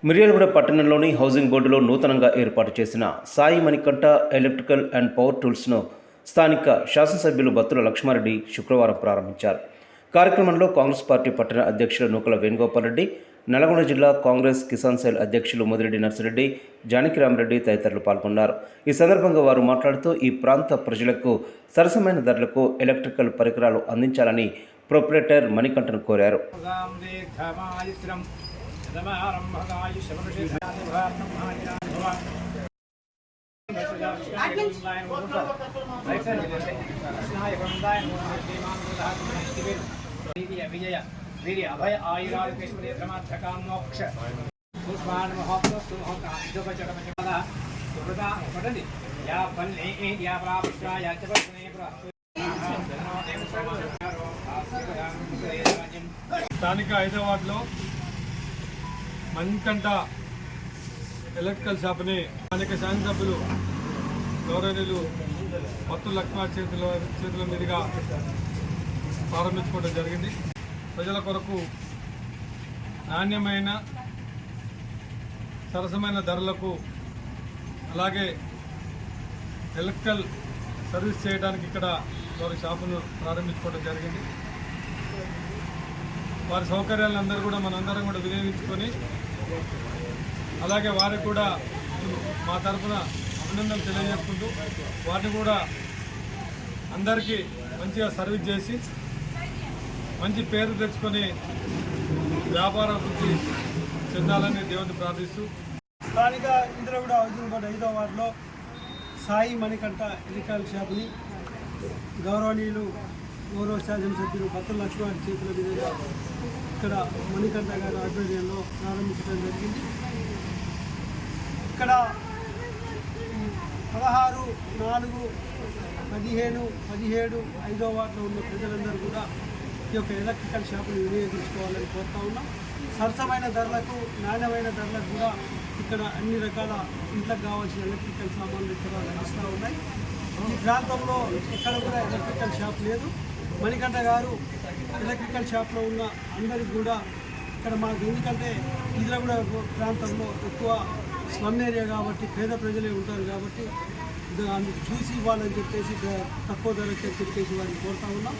మిర్యాలగూడ పట్టణంలోని హౌసింగ్ బోర్డులో నూతనంగా ఏర్పాటు చేసిన Sai Manikanta electrical and power టూల్స్ను స్థానిక శాసనసభ్యులు బత్తుల లక్ష్మారెడ్డి శుక్రవారం ప్రారంభించారు. కార్యక్రమంలో కాంగ్రెస్ పార్టీ పట్టణ అధ్యక్షులు నూకల వేణుగోపాల్ రెడ్డి, నల్గొండ జిల్లా కాంగ్రెస్ కిసాన్ సెల్ అధ్యక్షులు ముదిరెడ్డి నర్సిరెడ్డి, జానకిరామరెడ్డి తదితరులు పాల్గొన్నారు. ఈ సందర్భంగా వారు మాట్లాడుతూ ఈ ప్రాంత ప్రజలకు సరసమైన ధరలకు ఎలక్ట్రికల్ పరికరాలు అందించాలని ప్రొప్రైటర్ మణికంఠను కోరారు. విజయ వీరి అభయ ఆయురారోగ్యేశ్వరి ప్రమాదకామోక్ష పడండి యా పన్నే యా ప్రాప్త యా చపనే స్థానిక హైదరాబాద్లో మణికంఠ ఎలక్ట్రికల్ షాప్ని స్థానిక శాసనసభ్యులు గౌరవనీయులు బత్తుల లక్ష్మారెడ్డి చేతుల మీదుగా ప్రారంభించుకోవడం జరిగింది. ప్రజల కొరకు నాణ్యమైన సరసమైన ధరలకు అలాగే ఎలక్ట్రికల్ సర్వీస్ చేయడానికి ఇక్కడ వారి షాపును ప్రారంభించుకోవడం జరిగింది. వారి సౌకర్యాలందరూ కూడా మనందరం కూడా వినియోగించుకొని అలాగే వారికి కూడా మా తరఫున అభినందనలు తెలియజేసుకుంటూ వాటిని కూడా అందరికీ మంచిగా సర్వీస్ చేసి మంచి పేరు తెచ్చుకొని వ్యాపార అభివృద్ధి చెందాలని దేవుడిని ప్రార్థిస్తూ స్థానిక ఇంద్రగూడ హౌసింగ్ బోర్డు 5వ వార్డులో సాయి మణికంఠ ఎలక్ట్రికల్ షాప్ని గౌరవ శాసనసభ్యులు బత్తుల లక్ష్మారెడ్డి చేతుల మీదుగా ఇక్కడ మణికంఠ గారి ఆధ్వర్యంలో ప్రారంభించడం జరిగింది. ఇక్కడ 16/4/17 5వ వార్డులో ఉన్న ప్రజలందరూ కూడా ఈ యొక్క ఎలక్ట్రికల్ షాపును వినియోగించుకోవాలని కోరుతా ఉన్నాం. సరసమైన ధరలకు నాణ్యమైన ధరలకు కూడా ఇక్కడ అన్ని రకాల ఇంట్లోకి కావాల్సిన ఎలక్ట్రికల్ సామాన్లు ఇక్కడ లభిస్తూ ఉన్నాయి. ఈ ప్రాంతంలో ఎక్కడ కూడా ఎలక్ట్రికల్ షాప్ లేదు. మణికంఠ గారు ఎలక్ట్రికల్ షాప్లో ఉన్న అందరికీ కూడా ఇక్కడ మాకు ఎందుకంటే ఇంద్రగూడ ప్రాంతంలో ఎక్కువ స్లమ్ ఏరియా కాబట్టి పేద ప్రజలే ఉంటారు కాబట్టి చూసి ఇవ్వాలని చెప్పేసి తక్కువ ధరకే చెప్పేసి వారిని కోరుతా ఉన్నాం.